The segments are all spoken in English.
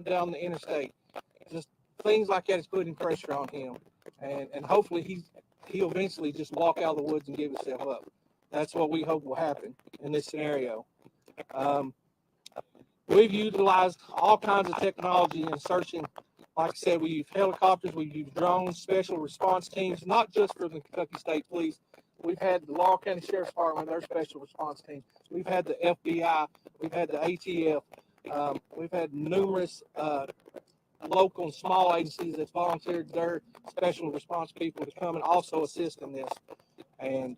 down the interstate. Just things like that is putting pressure on him, and hopefully he'll eventually just walk out of the woods and give himself up. That's what we hope will happen in this scenario. Um, we've utilized all kinds of technology in searching. Like I said, we use helicopters, we use drones, special response teams, not just for the Kentucky State Police. We've had the Laurel County Sheriff's Department, their special response team. We've had the FBI, we've had the ATF, we've had numerous local and small agencies that volunteered their special response people to come and also assist in this. And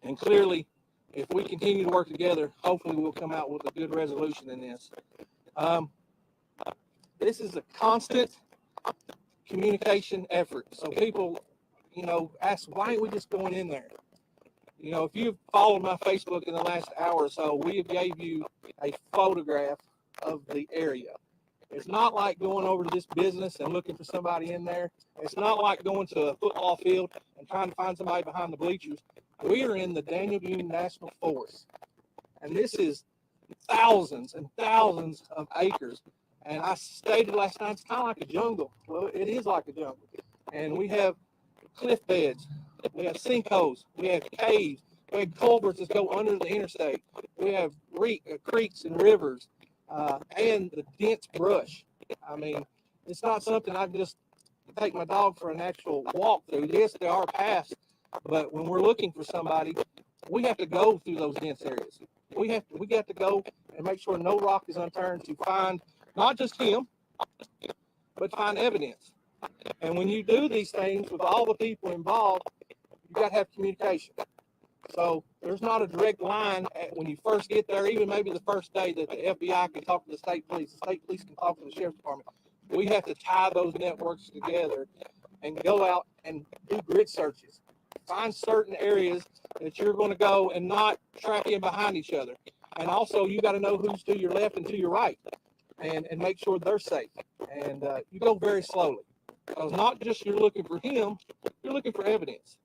and clearly, if we continue to work together, hopefully we'll come out with a good resolution in this. Um, this is a constant communication effort. So people, ask, why ain't we just going in there? If you've followed my Facebook in the last hour or so, we have gave you a photograph of the area. It's not like going over to this business and looking for somebody in there. It's not like going to a football field and trying to find somebody behind the bleachers. We are in the Daniel Boone National Forest, and this is thousands and thousands of acres. And I stated last night, it's kind of like a jungle. Well, it is like a jungle. And we have cliff beds, we have sinkholes, we have caves, we have culverts that go under the interstate, we have creeks and rivers, and the dense brush. I mean, it's not something I just take my dog for an actual walk through. Yes, there are paths, but when we're looking for somebody, we have to go through those dense areas. We got to go and make sure no rock is unturned to find not just him, but find evidence. And when you do these things with all the people involved, you got to have communication. So there's not a direct line when you first get there, even maybe the first day that the FBI can talk to the state police can talk to the sheriff's department. We have to tie those networks together and go out and do grid searches. Find certain areas that you're going to go and not track in behind each other. And also, you got to know who's to your left and to your right, and make sure they're safe. And you go very slowly. Because not just you're looking for him, you're looking for evidence.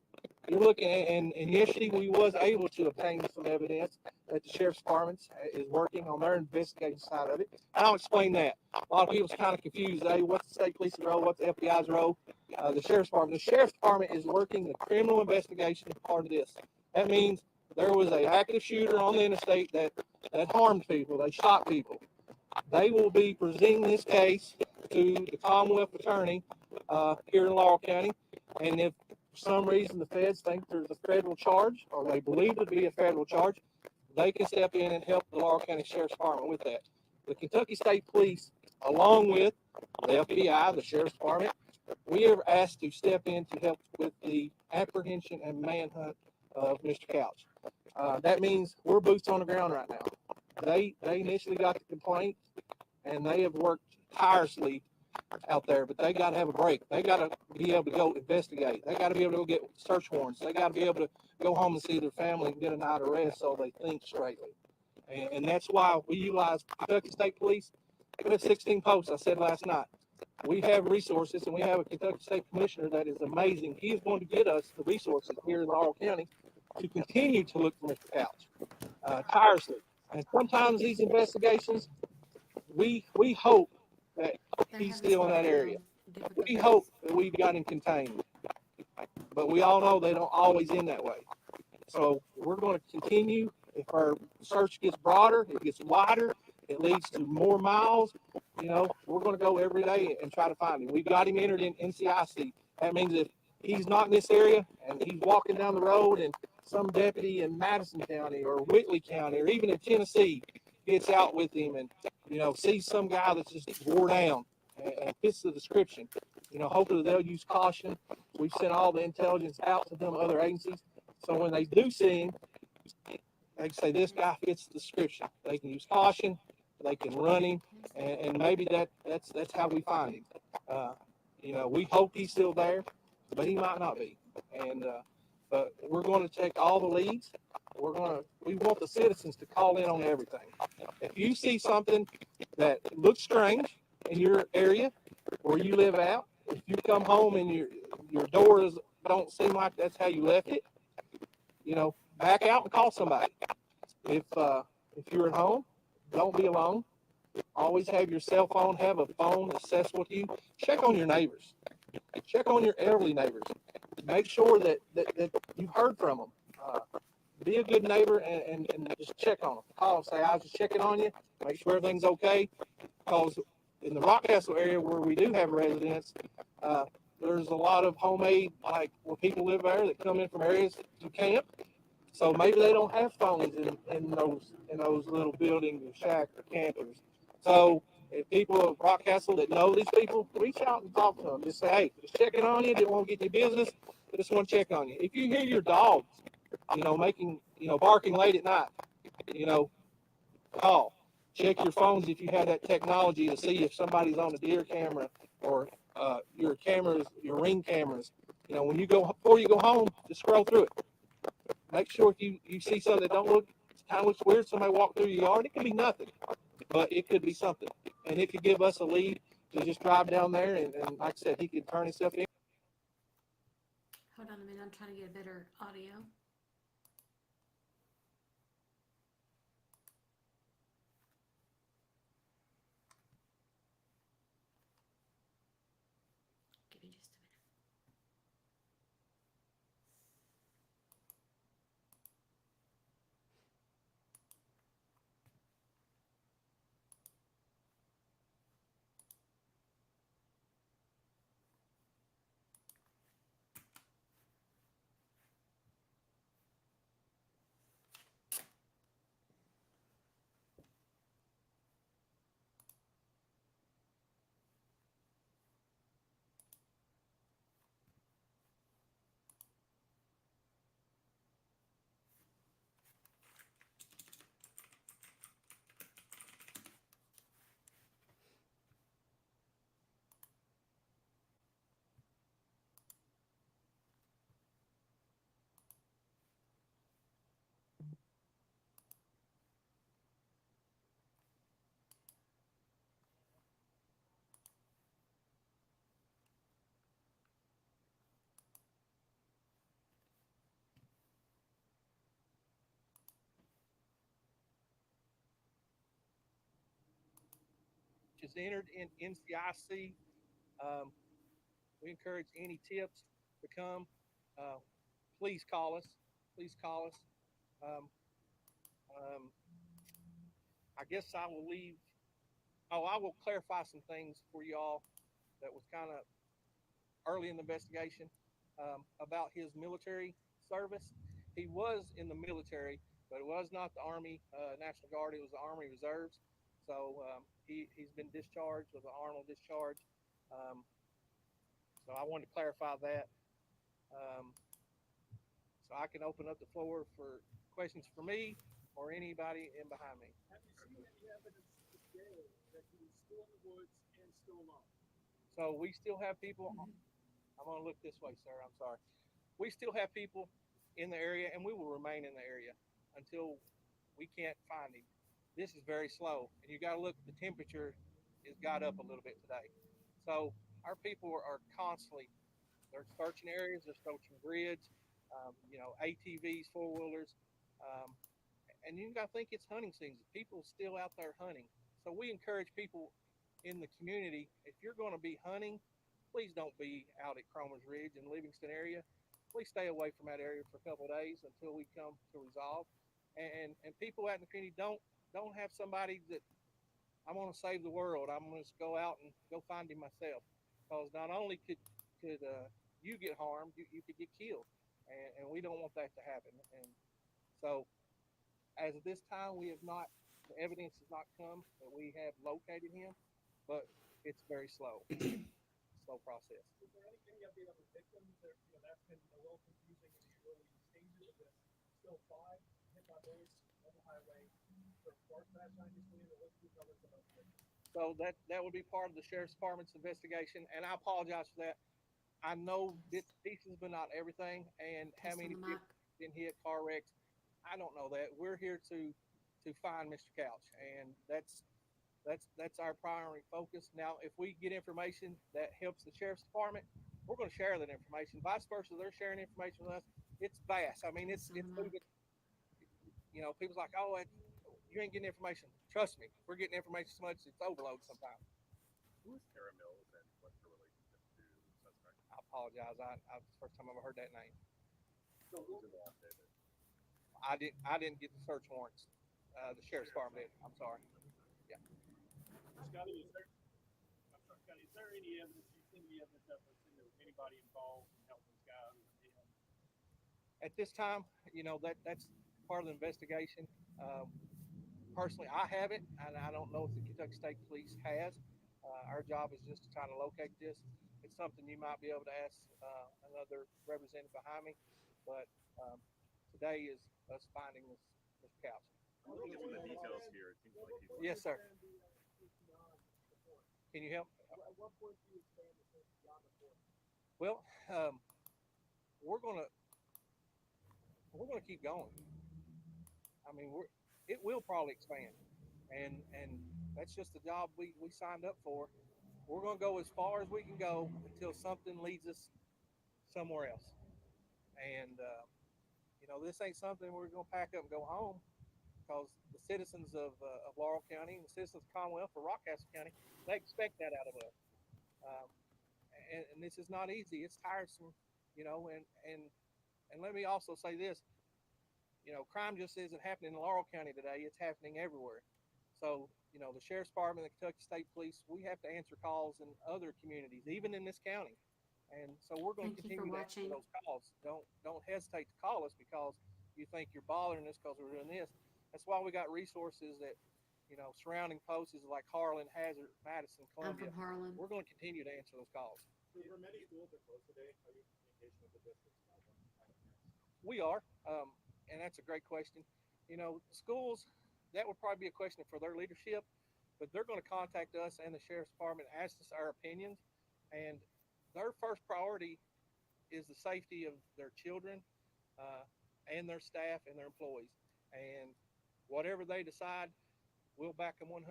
You're looking, and yesterday we was able to obtain some evidence that the sheriff's department is working on their investigating side of it. And I'll explain that. A lot of people's kind of confused. Hey, what's the state police's role? What's the FBI's role? The sheriff's department. The sheriff's department is working the criminal investigation part of this. That means there was an active shooter on the interstate that harmed people. They shot people. They will be presenting this case to the Commonwealth Attorney here in Laurel County, and if for some reason the feds think there's a federal charge, or they believe it to be a federal charge, they can step in and help the Laurel County Sheriff's Department with that. The Kentucky State Police, along with the FBI, the Sheriff's Department, we are asked to step in to help with the apprehension and manhunt of Mr. Couch. That means we're boots on the ground right now. They initially got the complaint, and they have worked tirelessly out there, but they got to have a break. They got to be able to go investigate. They got to be able to go get search warrants. They got to be able to go home and see their family and get a night of rest so they think straightly. And that's why we utilize Kentucky State Police. We have 16 posts, I said last night. We have resources, and we have a Kentucky State Commissioner that is amazing. He is going to get us the resources here in Laurel County to continue to look for Mr. Couch tirelessly. And sometimes these investigations, we hope that he's still in that area. We hope that we've got him contained. But we all know they don't always end that way. So we're going to continue. If our search gets broader, it gets wider, it leads to more miles, we're going to go every day and try to find him. We've got him entered in NCIC. That means if he's not in this area and he's walking down the road and some deputy in Madison County or Whitley County or even in Tennessee gets out with him and, sees some guy that's just wore down and fits the description, hopefully they'll use caution. We've sent all the intelligence out to them other agencies. So when they do see him, they can say, this guy fits the description. They can use caution. They can run him. And maybe that's how we find him. We hope he's still there, but he might not be. And but we're going to take all the leads. We want the citizens to call in on everything. If you see something that looks strange in your area where you live out, if you come home and your doors don't seem like that's how you left it, back out and call somebody. If you're at home, don't be alone. Always have your cell phone, have a phone accessible to you. Check on your neighbors. Check on your elderly neighbors. Make sure that you've heard from them. Be a good neighbor and just check on them. Call them, say, I was just checking on you. Make sure everything's okay. Because in the Rockcastle area where we do have residents, uh, there's a lot of homemade, like where people live there that come in from areas to camp. So maybe they don't have phones in those little buildings or shacks or campers. So if people of Rockcastle that know these people, reach out and talk to them. Just say, hey, just checking on you. Didn't want to get your business. I just want to check on you. If you hear your dogs, making, barking late at night, you know, call. Check your phones if you have that technology to see if somebody's on a deer camera or your cameras, your Ring cameras. When you go before you go home, just scroll through it. Make sure if you see something that don't look kind of looks weird, somebody walk through your yard. It could be nothing, but it could be something, and it could give us a lead to just drive down there and like I said, he could turn himself in. Hold on a minute, I'm trying to get a better audio. Give me just a minute. Which is entered in NCIC. Um, we encourage any tips to come. Uh, please call us. Please call us. Um, um, I guess I will leave. Oh, I will clarify some things for you all that was kind of early in the investigation about his military service. He was in the military, but it was not the Army National Guard. It was the Army Reserves. So he's been discharged with an Arnold discharge. Um, so I wanted to clarify that. Um, so I can open up the floor for questions for me or anybody in behind me. Have you seen any evidence today that he was still in the woods and still alone? So we still have people. I'm going to look this way, sir. I'm sorry. We still have people in the area, and we will remain in the area until we can't find him. This is very slow, and you got to look. The temperature has got up a little bit today, so our people are constantly they're searching areas, they're searching grids, ATVs, four wheelers, um, and you got to think it's hunting season. People are still out there hunting, so we encourage people in the community if you're going to be hunting, please don't be out at Cromer's Ridge and Livingston area. Please stay away from that area for a couple of days until we come to resolve. And people out in the community don't have somebody that I'm going to save the world. I'm going to just go out and go find him myself. Because not only could you get harmed, you could get killed, and we don't want that to happen. And so, as of this time, we have not the evidence has not come that we have located him, but it's very slow. It's a slow process. Is there any update on the victims? That's been a little confusing in the early stages of this. Still five hit by bullets on the highway. Is there a car crash on East William? What's the numbers of those victims? So that would be part of the sheriff's department's investigation, and I apologize for that. I know bits and pieces, but not everything. And how Test on many the mic. people been hit, car wrecks? I don't know that. We're here to find Mr. Couch, and that's our primary focus. Now, if we get information that helps the sheriff's department, we're going to share that information. Vice versa, they're sharing information with us. It's vast. I mean, Test it's on the moving. mic. People's like, oh, you ain't getting information. Trust me, we're getting information so much it's overload sometimes. Who is Tara Mills and what's her relationship to suspect? I apologize. It's the first time I've ever heard that name. Who's in the affidavit? I didn't get the search warrants. The sheriff's department did. I'm sorry. Scotty, is there, I'm sorry, Scotty, is there any evidence, you seen any evidence of us, there was anybody involved in helping this guy other than him? At this time, that's part of the investigation. Personally, I haven't, and I don't know if the Kentucky State Police has. Our job is just to try to locate this. It's something you might be able to ask another representative behind me, but today is us finding this couch. I'm looking at some of the details here. It seems like he's Yes, sir. Can you help? At what point do you expand the search beyond the point? Well, we're gonna keep going. I mean, it will probably expand, and that's just the job we signed up for. We're gonna go as far as we can go until something leads us somewhere else. And this ain't something we're gonna pack up and go home, because the citizens of Laurel County and the citizens of Commonwealth or Rockcastle County, they expect that out of us. Um, and this is not easy. It's tiresome, and let me also say this, crime just isn't happening in Laurel County today. It's happening everywhere. So, the Sheriff's Department, the Kentucky State Police, we have to answer calls in other communities, even in this county. And so we're going to Thank you for continue to answer watching. those calls. Don't hesitate to call us because you think you're bothering us because we're doing this. That's why we got resources that, surrounding posts like Harlan, Hazard, Madison, I'm Columbia. from Harlan. We're going to continue to answer those calls. For many schools that close today, are you in communication with the district about them? We are, and that's a great question. Schools, that would probably be a question for their leadership, but they're going to contact us and the Sheriff's Department, ask us our opinions, and their first priority is the safety of their children and their staff and their employees. And whatever they decide, we'll back them 100%.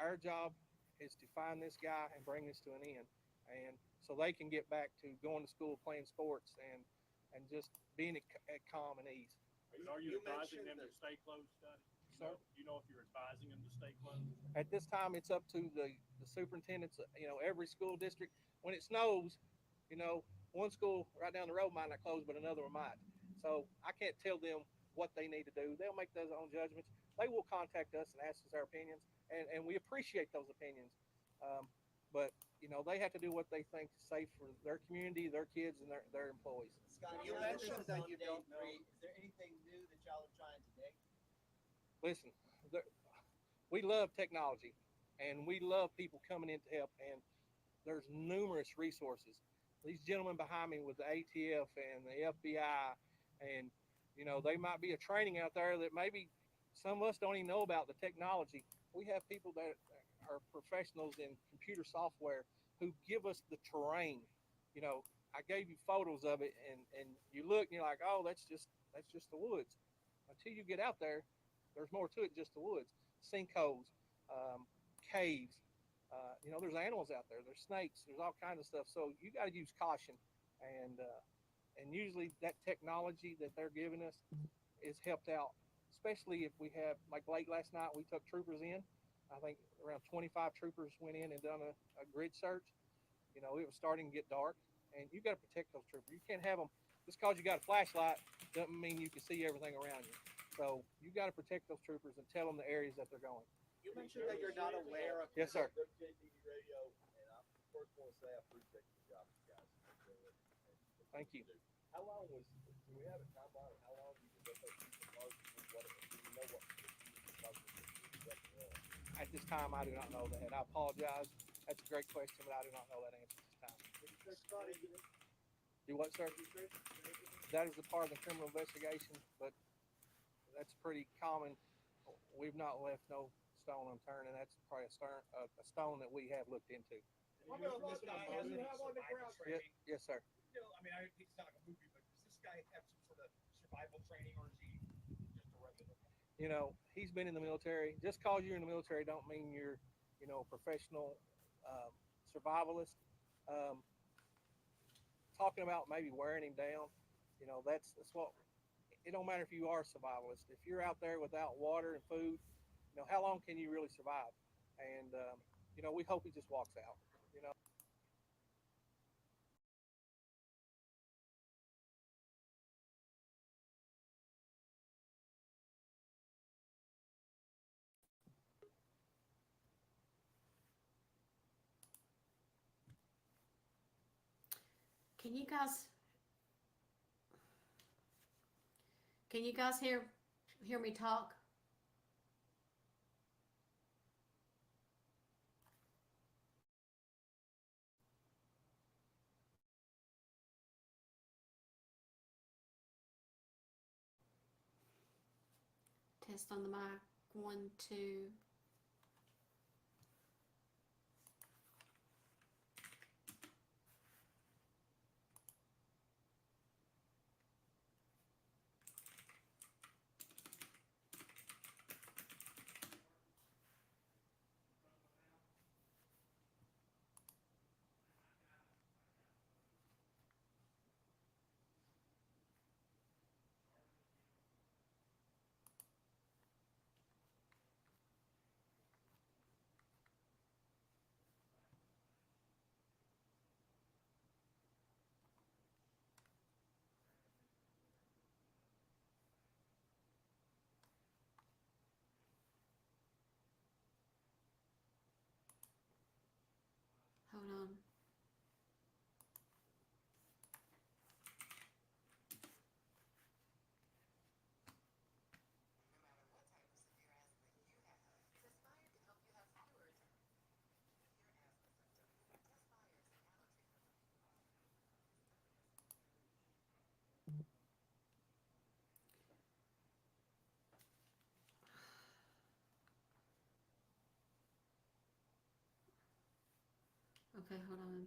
Our job is to find this guy and bring this to an end, and so they can get back to going to school, playing sports, and just being at calm and ease. Are you advising them to stay closed, Scotty? Sir? Do you know if you're advising them to stay closed? At this time, it's up to the superintendents, every school district. When it snows, one school right down the road might not close, but another one might. So I can't tell them what they need to do. They'll make their own judgments. They will contact us and ask us our opinions, and we appreciate those opinions. But they have to do what they think is safe for their community, their kids, and their employees. Scott, you mentioned that you don't agree. Is there anything new that y'all are trying today? Listen, we love technology, and we love people coming in to help, and there's numerous resources. These gentlemen behind me with the ATF and the FBI, and they might be a training out there that maybe some of us don't even know about the technology. We have people that are professionals in computer software who give us the terrain. I gave you photos of it, and you look and you're like, oh, that's just the woods. Until you get out there, there's more to it than just the woods. Sinkholes, caves. There's animals out there. There's snakes. There's all kinds of stuff. So you got to use caution, and usually that technology that they're giving us is helped out, especially if we have, like late last night, we took troopers in. I think around 25 troopers went in and done a grid search. It was starting to get dark, and you got to protect those troopers. You can't have them just because you got a flashlight doesn't mean you can see everything around you. So you got to protect those troopers and tell them the areas that they're going. You mentioned that you're not aware of. Yes, sir. WJTV Radio, and I first want to say I appreciate the job you guys are doing. Thank you. How long do we have a timeline of how long you can get those people closed? Do you know what At this time, I do not know that. I apologize. That's a great question, but I do not know that answer at this time. Do what, sir? That is a part of the criminal investigation, but that's pretty common. We've not left no stone unturned, and that's probably a stone that we have looked into. How about this guy has any survival training? Yes, sir. I hate to sound like a movie, but does this guy have some sort of survival training, or is he just a regular guy? He's been in the military. Just because you're in the military don't mean you're, a professional survivalist. Talking about maybe wearing him down, that's what it don't matter if you are a survivalist. If you're out there without water and food, how long can you really survive? And we hope he just walks out. Can you guys hear me talk? Test on the mic. 1, 2. Hold on. Okay, hold on.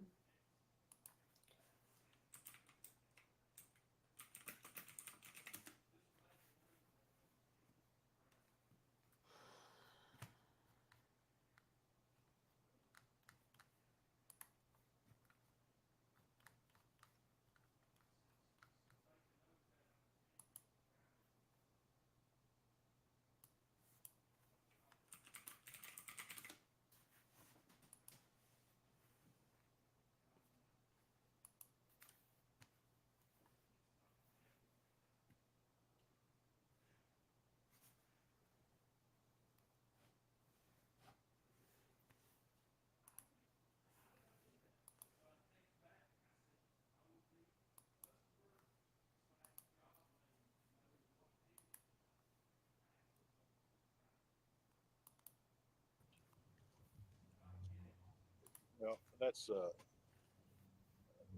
Well, that's,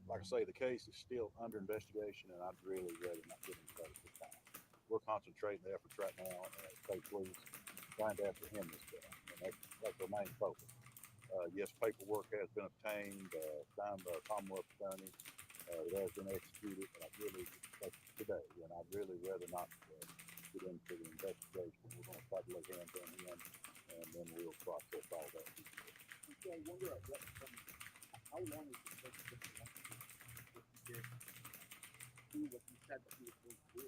like I say, the case is still under investigation, and I'd really rather not get into that at this time. We're concentrating the efforts right now at State Police, trying to apprehend this guy, and that's our main focus. Yes, paperwork has been obtained, signed by a Commonwealth attorney. It has been executed, and that's today, and I'd really rather not get into the investigation. We're going to try to lay hands on him, and then we'll process all that. Okay, I wonder how long is it take to get the what you did, do what you said that you were going to do?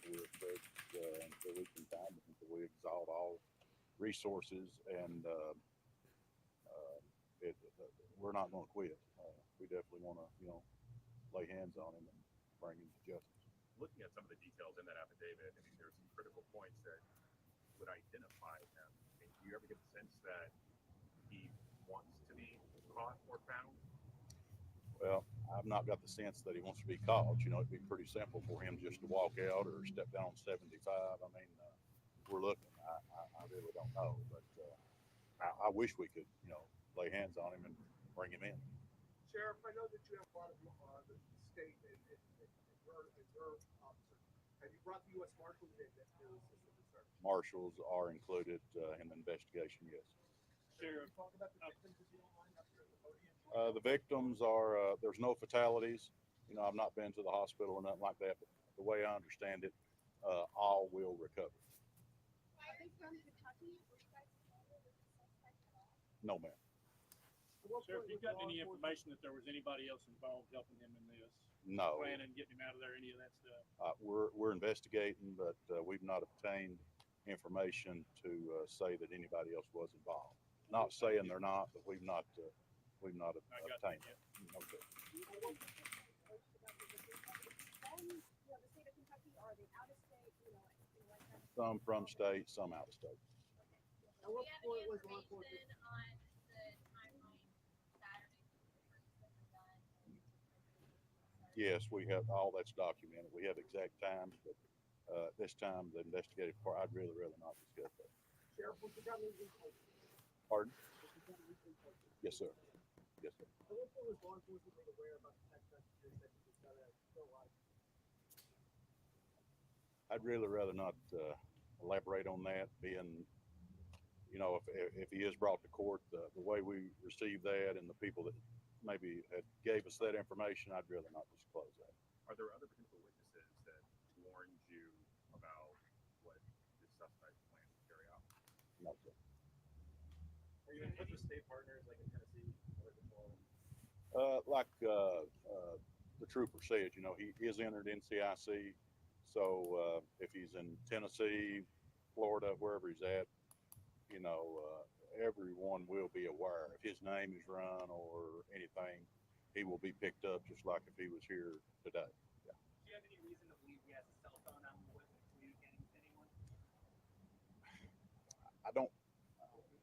We'll take until we can find him, until we exhaust all resources, and we're not going to quit. We definitely want to, lay hands on him and bring him to justice. Looking at some of the details in that affidavit, I mean, there's some critical points that would identify him. I mean, do you ever get the sense that he wants to be caught or found? Well, I've not got the sense that he wants to be caught. It'd be pretty simple for him just to walk out or step down on 75. I mean, we're looking. I really don't know, but I wish we could, lay hands on him and bring him in. Sheriff, I know that you have a lot of the state and reserve officers. Have you brought the U.S. Marshals in to assist with the search? Marshals are included in the investigation, yes. Sheriff, talk about the victims if you don't mind up here at the podium. The victims are, there's no fatalities. I've not been to the hospital or nothing like that, but the way I understand it, all will recover. Are they from Kentucky? Were you guys familiar with the suspect at all? No, ma'am. What Sheriff, point you was got law any enforcement- information that there was anybody else involved helping him in this? No, plan on getting him out of there, any of that stuff? we're investigating, but we've not obtained information to say that anybody else was involved. Not saying they're not, but we've not Not got that obtained yet. it. Okay. From, the state of Kentucky, or are they out of state, anything like that? Some from state, some out of state. Do we have any was law enforcement? information on the timeline Saturday? That were done? Yes, we have, all that's documented. We have exact times, but this time, the investigative part, I'd really not discuss that. Sheriff, was the gun legally posted? Pardon? Was the gun legally posted? Yes, sir. Yes, sir. At what point was law enforcement made aware about the text messages that you just got a still live? I'd really rather not elaborate on that, being, if he is brought to court, the way we receive that and the people that maybe had gave us that information, I'd rather not disclose that. Are there other potential witnesses that warned you about what the suspect planned to carry out? No, sir. Are you in touch with state partners like in Tennessee? Like the trooper said, he is entered NCIC. So if he's in Tennessee, Florida, wherever he's at, everyone will be aware. If his name is run or anything, he will be picked up just like if he was here today. Do you have any reason to believe he has a cell phone out and wasn't communicating with anyone? I don't,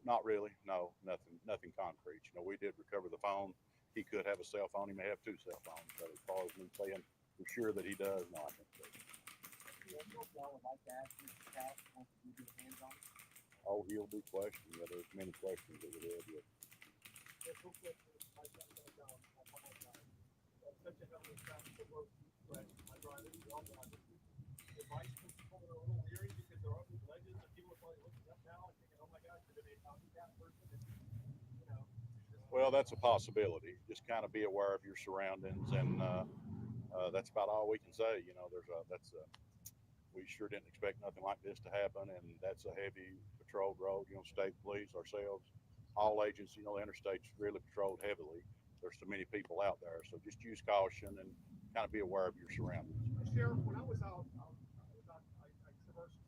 not really. No, nothing concrete. We did recover the phone. He could have a cell phone. He may have two cell phones, but as far as me saying for sure that he does, no, I think so. Yeah, no, I would like to ask Mr. Cass, once we get hands on it. Oh, he'll be questioned. Yeah, there's many questions that we have. Yeah. There's no question, my son goes down, I apologize. Such a heavily trafficked road, but I drive it, we all drive it. The vice principal are a little leery because they're up with legends and people are probably looking up now and thinking, oh my gosh, you're gonna be a copycat person and, Well, that's a possibility. Just kind of be aware of your surroundings, and that's about all we can say. We sure didn't expect nothing like this to happen, and that's a heavy patrolled road. State police, ourselves, all agents. The interstate's really patrolled heavily. There's so many people out there, so just use caution and kind of be aware of your surroundings. Sheriff, when I was out, I traversed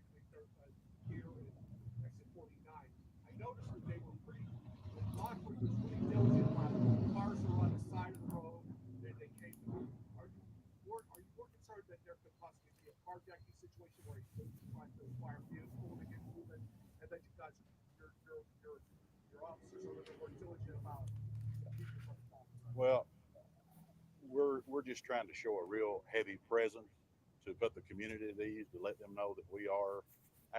here and exit 49. I noticed that they were law enforcement was pretty diligent about cars were on the side of the road that they came through. Are you more concerned that there could possibly be a carjacking situation where you trying to acquire a vehicle to get moving, and that you guys, your officers are a little more diligent about keeping from the cars? Well, we're just trying to show a real heavy presence to put the community at ease, to let them know that we are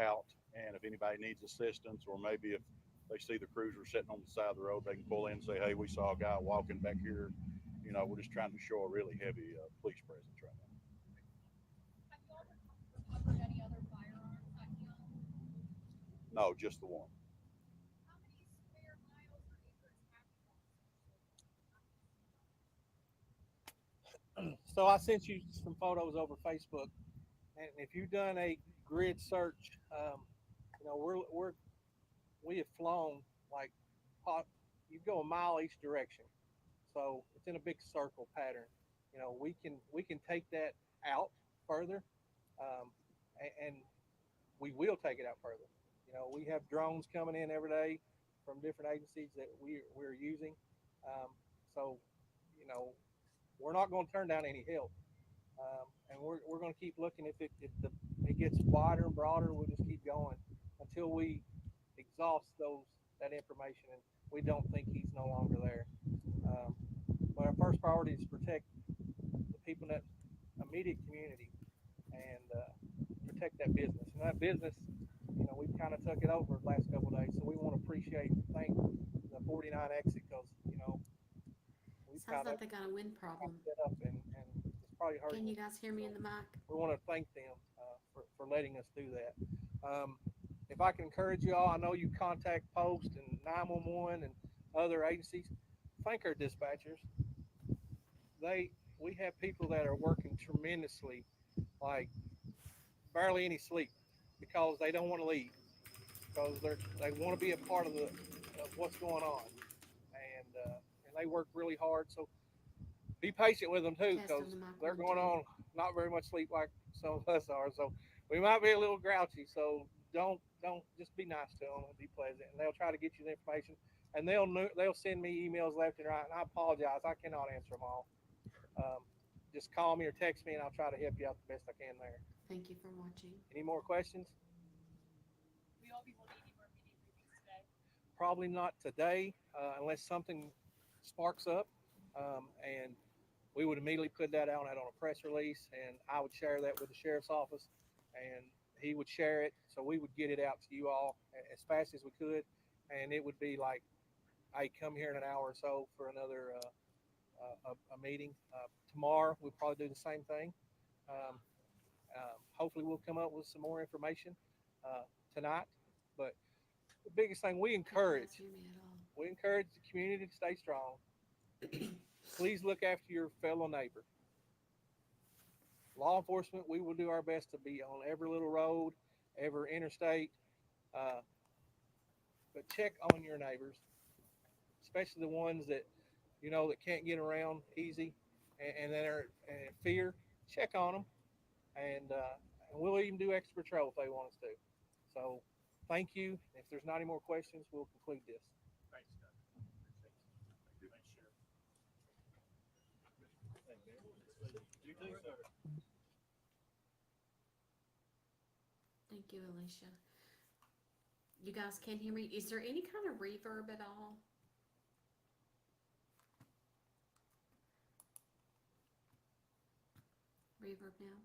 out, and if anybody needs assistance, or maybe if they see the cruiser sitting on the side of the road, they can pull in and say, hey, we saw a guy walking back here. We're just trying to show a really heavy police presence right now. Have you all recovered any other firearms at Keon? No, just the one. How many square miles or acres have you done? So I sent you some photos over Facebook, and if you've done a grid search, we have flown like you go a mile each direction, so it's in a big circle pattern. We can take that out further, and we will take it out further. We have drones coming in every day from different agencies that we're using, so we're not going to turn down any help, and we're going to keep looking. If it gets wider and broader, we'll just keep going until we exhaust that information and we don't think he's no longer there. But our first priority is to protect the people in that immediate community and protect that business. And that business, we've kind of took it over the last couple of days, so we want to thank the 49 exit, because we've Sounds kind of like they got a wind problem. set up and it's probably hurting. Can you guys hear me in the mic? We want to thank them for letting us do that. If I can encourage you all, I know you contact Post and 911 and other agencies. Thank our dispatchers. We have people that are working tremendously, like barely any sleep, because they don't want to leave, because they want to be a part of what's going on, and they work really hard. So be patient with them too, Test on because the mic they're 1, going 2. on not very much sleep like some of us are. So we might be a little grouchy. So don't just be nice to them and be pleasant, and they'll try to get you the information, and they'll send me emails left and right. And I apologize, I cannot answer them all. Um, just call me or text me, and I'll try to help you out the best I can there. Thank you for watching. Any more questions? We all be holding any more meeting reviews today. Probably not today, unless something sparks up, and we would immediately put that out on a press release, and I would share that with the sheriff's office, and he would share it, so we would get it out to you all as fast as we could, and it would be like, "Hey, come here in an hour or so for another a meeting." Tomorrow we'll probably do the same thing. Um, Hopefully we'll come up with some more information tonight, but the biggest thing You guys hear me at all? we encourage the community to stay strong. Please look after your fellow neighbor. Law enforcement, we will do our best to be on every little road, every interstate, but check on your neighbors, especially the ones that that can't get around easy and that are in fear. Check on them, and we'll even do extra patrol if they want us to. So, thank you. If there's not any more questions, we'll conclude this. Thanks, Scott. Thanks, Sheriff. You too, sir. Thank you, Alicia. You guys can hear me? Is there any kind of reverb at all? Reverb now?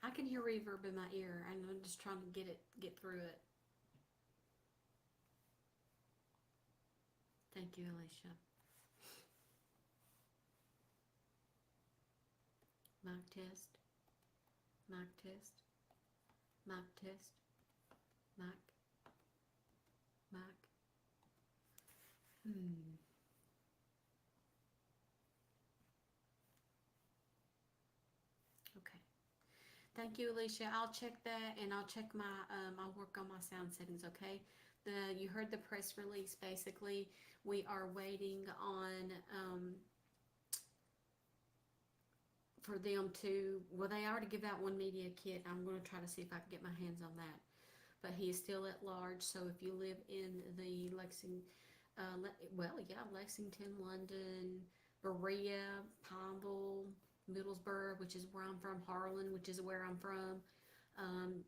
I can hear reverb in my ear, and I'm just trying to get through it. Thank you, Alicia. Mic test. Mic test. Mic test. Mic. Mic. Okay. Thank you, Alicia. I'll check that, and I'll check my I'll work on my sound settings. Okay. You heard the press release. Basically, we are waiting on for them to. Well, they already give out one media kit. I'm going to try to see if I can get my hands on that. But he is still at large. So if you live in the Lexington, London, Berea, Pineville, Middlesboro, which is where I'm from, Harlan, which is where I'm from.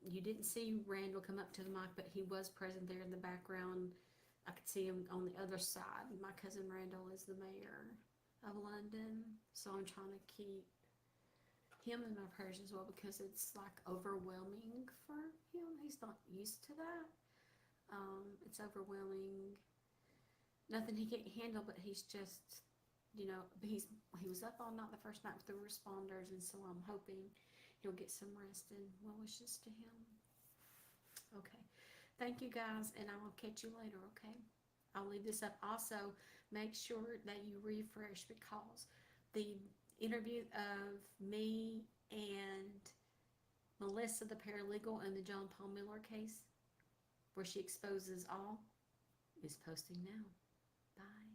You didn't see Randall come up to the mic, but he was present there in the background. I could see him on the other side. My cousin Randall is the mayor of London, so I'm trying to keep him in my prayers as well, because it's like overwhelming for him. He's not used to that. It's overwhelming. Nothing he can't handle, but he's just, he was up all night the first night with the responders, and so I'm hoping he'll get some rest, and well wishes to him. Okay. Thank you, guys, and I will catch you later, okay? I'll leave this up. Also, make sure that you refresh, because the interview of me and Melissa, the paralegal, in the John Paul Miller case, where she exposes all, is posting now. Bye.